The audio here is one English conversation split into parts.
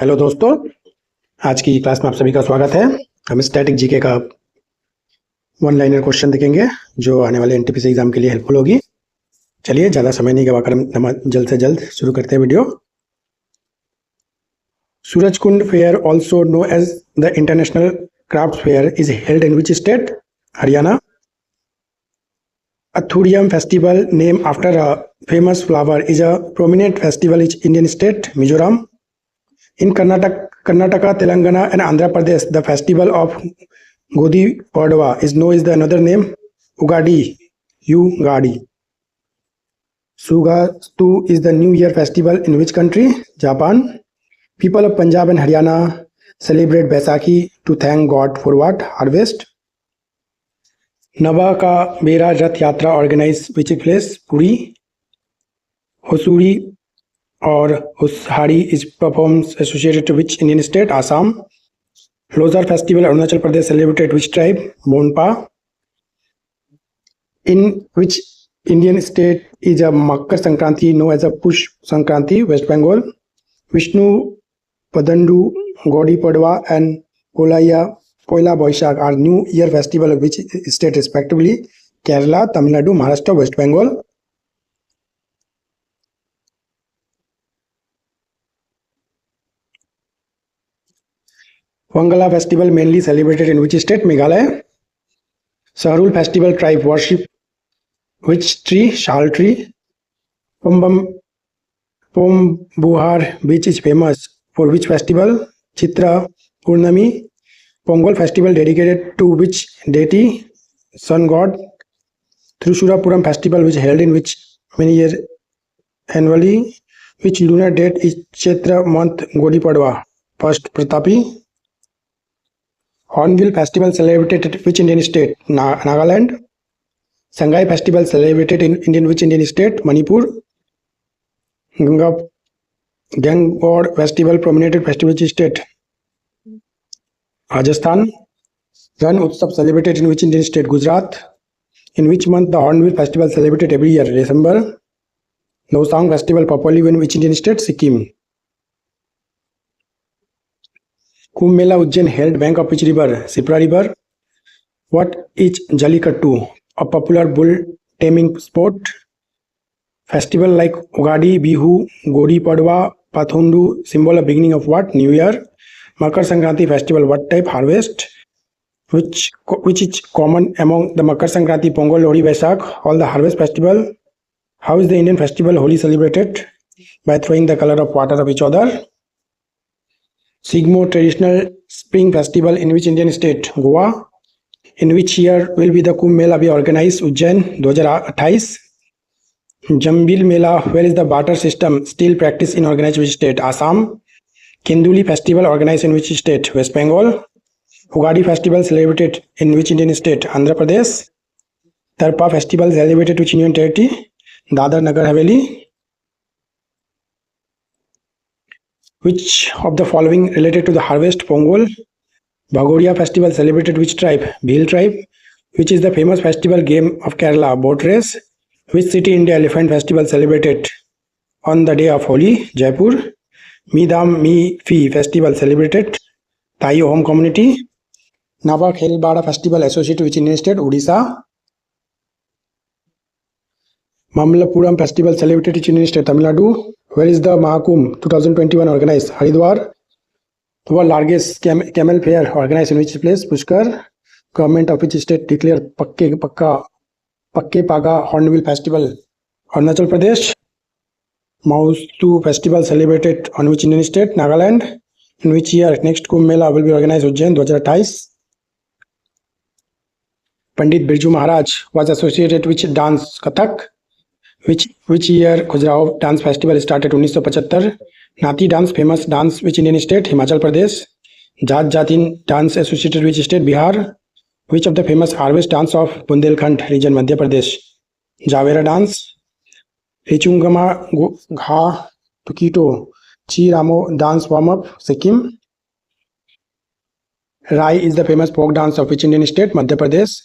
Hello दोस्तों, आज की क्लास में आप सभी का स्वागत है। हम स्टैटिक जीके का वन लाइनर क्वेश्चन देखेंगे जो आने वाले एनटीपीसी एग्जाम के लिए हेल्पफुल होगी। चलिए ज़्यादा समय नहीं गवाकर हम जल्द से जल्द शुरू करते हैं video. Surajkund fair, also know as the international craft fair, is held in which state? Haryana. Anthurium festival, name after a famous flower, is a prominent festival in Indian state? Mizoram. In Karnataka, Telangana and Andhra Pradesh, the festival of Gudi Padwa is known as the another name, Ugadi. Ugadi. Sugastu is the New Year festival in which country? Japan. People of Punjab and Haryana celebrate Baisakhi to thank God for what? Harvest. Nava ka Bera Rath Yatra organized which place? Puri. Hosuri or Hushari is performs associated to which Indian state? Assam. Losar festival, Arunachal Pradesh, celebrated which tribe? Monpa. In which Indian state is a Makar Sankranti known as a Push Sankranti? West Bengal. Vishnu Padandu, Godi Padwa and Poila Boishak are New Year festival of which state respectively? Kerala, Tamil Nadu, Maharashtra, West Bengal. Wangala festival mainly celebrated in which state? Meghalaya. Saharul festival tribe worship which tree? Shal tree. Pombuhar beach is famous for which festival? Chitra Purnami. Pongal festival dedicated to which deity? Sun god. Trishurapuram festival which held in which many years annually? Which lunar date is Chaitra month? Godi Padwa. First Pratapi. Hornbill festival celebrated at which Indian state? Nagaland. Sangai festival celebrated in which Indian state? Manipur. Gangod festival prominent festival which state? Rajasthan. Ran Utsav celebrated in which Indian state? Gujarat. In which month the Hornbill festival celebrated every year? December. Nosang festival popularly in which Indian state? Sikkim. Kumbh Mela Ujjain held bank of which river? Sipra river. What is Jallikattu? A popular bull taming sport. Festival like Ugadi, Bihu, Godi Padwa, Pathundu, symbol of beginning of what? New Year. Makar Sankranti festival, what type? Harvest. Which is common among the Makar Sankranti, Pongal, Lodi, Vaisak, all the harvest festival? How is the Indian festival Holi celebrated? By throwing the color of water of each other. Sigmo traditional spring festival in which Indian state? Goa. In which year will be the Kumbh Mela be organized? Ujjain 2028. Jambil Mela, where is the barter system still practiced in organized which state? Assam. Kenduli festival organized in which state? West Bengal. Ugadi festival celebrated in which Indian state? Andhra Pradesh. Tarpa festival celebrated which Union territory? Dadar Nagar Haveli. Which of the following related to the harvest? Pongal. Bhagoria festival celebrated which tribe? Bhil tribe. Which is the famous festival game of Kerala? Boat race. Which city India elephant festival celebrated on the day of Holi? Jaipur. Midam Mi Fi festival celebrated Thai home community. Nava Khelbara festival associated with Indian state? Odisha. Mamallapuram festival celebrated in Indian state? Tamil Nadu. Where is the Mahakumbh 2021 organized? Haridwar. The world largest camel fair organized in which place? Pushkar. Government of which state declared Pakke Paga Hornbill festival? Arunachal Pradesh. Maustu festival celebrated on which Indian state? Nagaland. In which year next Kumbh Mela will be organized? Ujjain 2028. Pandit Birju Maharaj was associated with which dance? Kathak. Which year Khajuraho dance festival started? 1975. Nati dance famous dance which Indian state? Himachal Pradesh. Jat Jatin dance associated which state? Bihar. Which of the famous harvest dance of Bundelkhand region? Madhya Pradesh. Javera dance. Richungama Gha Tukito Chi Ramo dance warm up? Sikkim. Rai is the famous folk dance of which Indian state? Madhya Pradesh.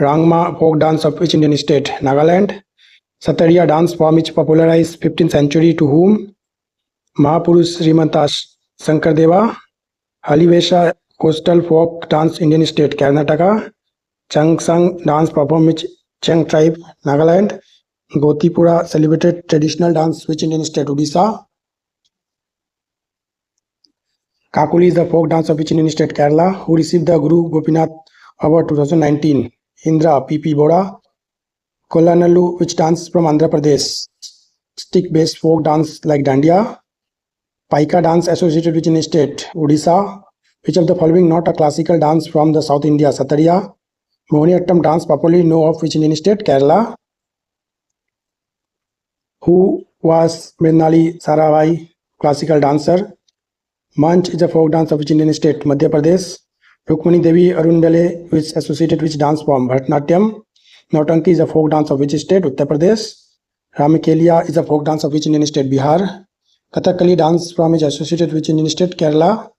Rangma folk dance of which Indian state? Nagaland. Satariya dance form which popularized 15th century to whom? Mahapurush Srimanta Sankardewa. Halivesha, coastal folk dance, Indian state, Karnataka. Changsang dance performed with Chang tribe, Nagaland. Gotipura, celebrated traditional dance, which Indian state, Odisha. Kakuli is the folk dance of which Indian state, Kerala, who received the Guru Gopinath Award 2019. Indra, PP Bora. Kolanalu, which dance from Andhra Pradesh. Stick-based folk dance like Dandiya. Paika dance associated with Indian state, Odisha. Which of the following not a classical dance from the South India, Satariya. Mohiniyattam dance popularly known of which Indian state, Kerala. Who was Mrinali Sarabhai, classical dancer. Manch is a folk dance of which Indian state, Madhya Pradesh. Rukmani Devi Arundale, which is associated with dance form, Bharatanatyam. Nautanki is a folk dance of which state, Uttar Pradesh. Ramikelia is a folk dance of which Indian state, Bihar. Kathakali dance form is associated with Indian state, Kerala.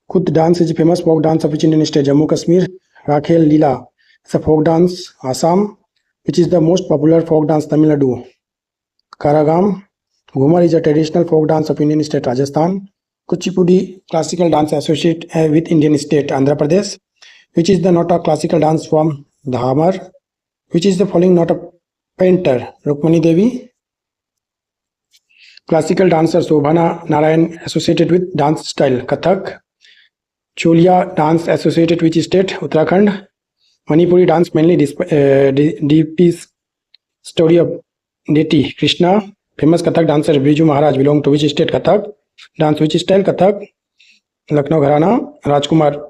Kud dance is a famous folk dance of which Indian state, Jammu Kashmir. Rakhel Leela is a folk dance, Assam. Which is the most popular folk dance, Tamil Nadu. Karagam. Ghumar is a traditional folk dance of Indian state, Rajasthan. Kuchipudi, classical dance associated with Indian state, Andhra Pradesh. Which is the not a classical dance form, Dhamar. Which is the following not a painter, Rukmani Devi. Classical dancer, Shobhana Narayan, associated with dance style, Kathak. Cholia dance associated with state, Uttarakhand. Manipuri dance mainly depicts story of deity Krishna. Famous Kathak dancer Briju Maharaj belong to which state, Kathak. Dance which style, Kathak. Lucknow Gharana. Rajkumar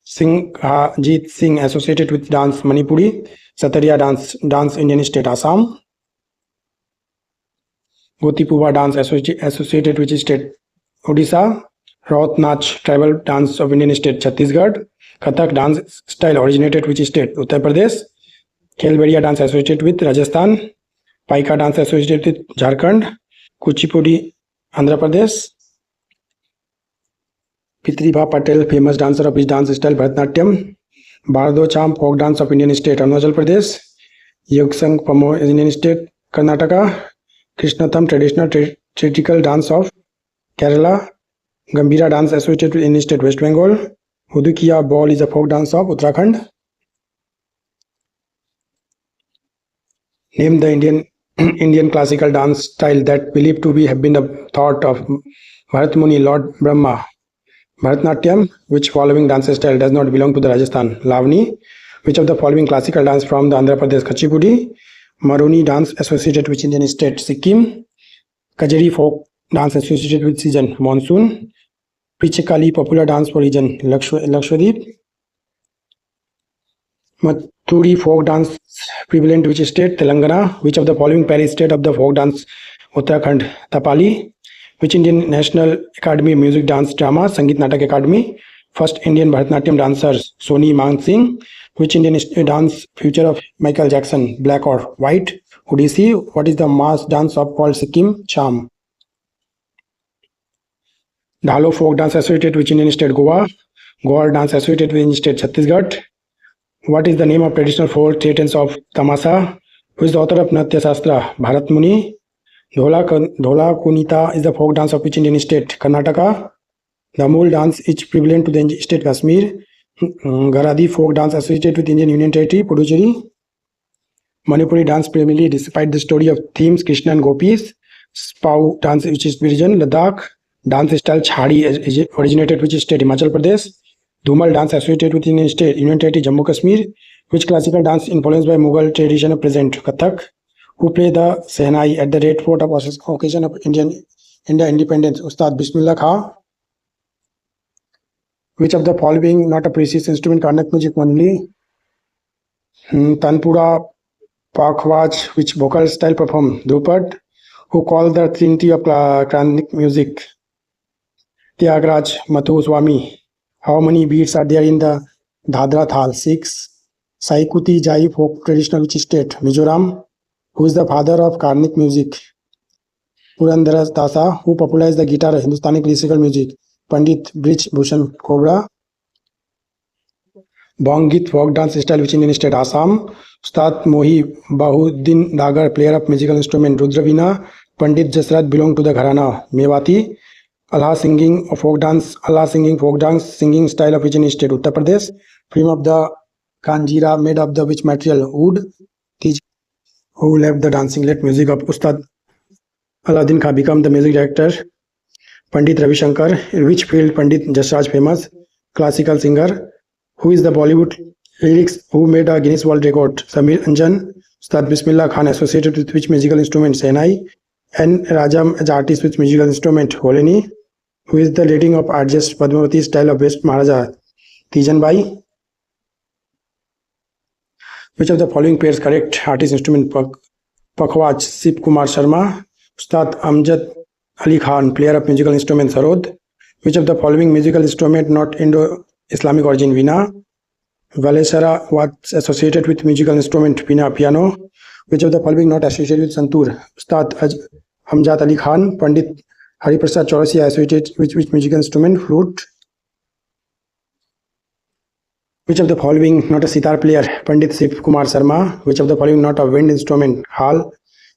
Singh Jeet Singh associated with dance, Manipuri. Satariya dance Indian state, Assam. Gotipuva dance associated with state, Odisha. Raut Nach tribal dance of Indian state, Chhattisgarh. Kathak dance style originated which state, Uttar Pradesh. Khelberia dance associated with Rajasthan. Paika dance associated with Jharkhand. Kuchipudi, Andhra Pradesh. Pithribha Patel, famous dancer of his dance style, Bharatanatyam. Bardo Cham, folk dance of Indian state, Arunachal Pradesh. Yogsang Pamo, Indian state, Karnataka. Krishnatham, traditional theatrical dance of Kerala. Gambhira dance associated with Indian state, West Bengal. Hudukiya ball is a folk dance of Uttarakhand. Name the Indian classical dance style that believed to have been the thought of Bharat Muni, Lord Brahma. Bharatanatyam. Which following dance style does not belong to the Rajasthan, Lavani. Which of the following classical dance from the Andhra Pradesh, Kuchipudi. Maroni dance associated with Indian state, Sikkim. Kajari folk dance associated with season, monsoon. Pichakali, popular dance for region, Lakshadweep. Mathuri folk dance prevalent which state, Telangana. Which of the following parish state of the folk dance, Uttarakhand, Tapali. Which Indian National Academy Music Dance Drama, Sangeet Natak Academy. First Indian Bharatanatyam dancers, Soni Man Singh. Which Indian dance future of Michael Jackson, black or white? Odissi. What is the mass dance of called Sikkim? Cham. Dhalo folk dance associated with Indian state, Goa. Gaur dance associated with Indian state, Chhattisgarh. What is the name of traditional folk theatres of Tamasa? Who is the author of Natya Shastra? Bharat Muni. Dhola Kunita is the folk dance of which Indian state? Karnataka. The Mool dance is prevalent to the state Kashmir. Garadi folk dance associated with Indian Union Territory, Puducherry. Manipuri dance primarily despite the story of themes Krishna and Gopis. Spau dance which is region, Ladakh. Dance style Chhadi originated which state, Himachal Pradesh. Dhumal dance associated with Indian state, Union Territory, Jammu Kashmir. Which classical dance influenced by Mughal tradition present? Kathak. Who play the Sehnai at the Red Fort of occasion of India independence? Ustad Bismillah Khan. Which of the following not a precise instrument, Karnak music only? Tanpura, Pakhwaj, which vocal style perform? Drupad. Who called the Trinity of Karnak music? Tyagaraja Mathu Swami. How many beats are there in the Dhadra Thal? 6. Saikuti Jai folk traditional which state? Mizoram. Who is the father of Karnik music? Purandara Dasa. Who popularized the guitar Hindustani classical music? Pandit Brij Bhushan Kobra. Bongit folk dance style which Indian state? Assam. Ustad Mohi Bahuddin Dagar, player of musical instrument, Rudraveena. Pandit Jasrat belonged to the Gharana Mewati. Allah singing folk dance singing style of which in state Uttar Pradesh. Frame of the Kanjira made of the which material wood. Who left the dancing let music of Ustad Aladdin Khan become the music director. Pandit Ravi Shankar. In which field Pandit Jasraj famous? Classical singer. Who is the Bollywood lyrics who made a Guinness World Record? Samir Anjan. Ustad Bismillah Khan associated with which musical instrument? Senai. And Rajam as artist with musical instrument? Holeni. Who is the leading of adjust Padmavati style of West Maharaja? Tijanbai. Which of the following pairs correct? Artist instrument Pakhwaj Sip Kumar Sharma. Ustad Amjad Ali Khan, player of musical instrument Sarod. Which of the following musical instrument not Indo-Islamic origin? Veena. Valesara was associated with musical instrument piano. Which of the following not associated with Santur? Ustad Amjad Ali Khan. Pandit Hari Prasad Chaurasia associated with which musical instrument? Flute. Which of the following not a sitar player? Pandit Sip Kumar Sharma. Which of the following not a wind instrument? Hal.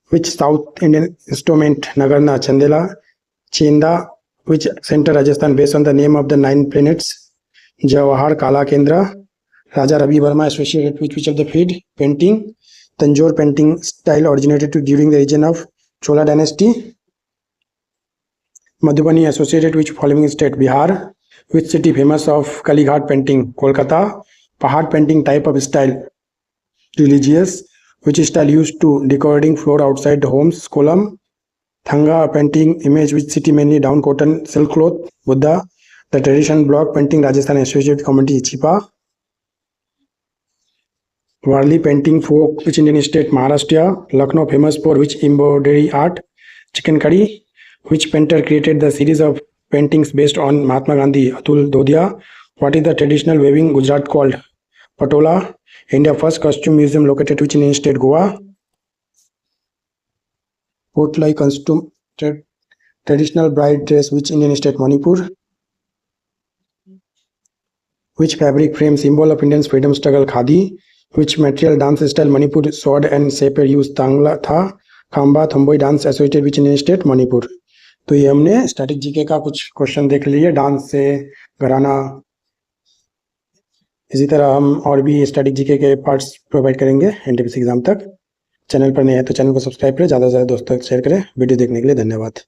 Which South Indian instrument? Nagarna Chandela. Chenda. Which center Rajasthan based on the name of the 9 planets? Jawahar Kala Kendra. Raja Ravi Verma associated with which of the field? Painting. Tanjore painting style originated during the region of Chola dynasty. Madhubani associated with following state? Bihar. Which city famous of Kalighat painting? Kolkata. Pahad painting type of style? Religious. Which style used to decorating floor outside the homes? Kolam. Thanga painting image which city mainly down cotton silk cloth? Buddha. The tradition block painting Rajasthan associated with community Chipa. Warli painting folk which Indian state? Maharashtra. Lucknow famous for which embroidery art? Chicken curry. Which painter created the series of paintings based on Mahatma Gandhi? Atul Dodia. What is the traditional weaving Gujarat called? Patola. India first costume museum located which Indian state? Goa. Potlai costume traditional bride dress which Indian state? Manipur. Which fabric frame symbol of Indian freedom struggle? Khadi. Which material dance style Manipur sword and saper use तांगला था? Khamba Thoibi dance associated which Indian state? Manipur. तो ये हमने static GK का कुछ question देख लिए dance से, घराना। इसी तरह हम और भी स्टैटिक जीके के पार्ट्स प्रोवाइड करेंगे एनटीपीसी एग्जाम तक। चैनल पर नए हैं तो चैनल को सब्सक्राइब करें, ज़्यादा से ज़्यादा दोस्तों तक शेयर करें। वीडियो देखने के लिए धन्यवाद।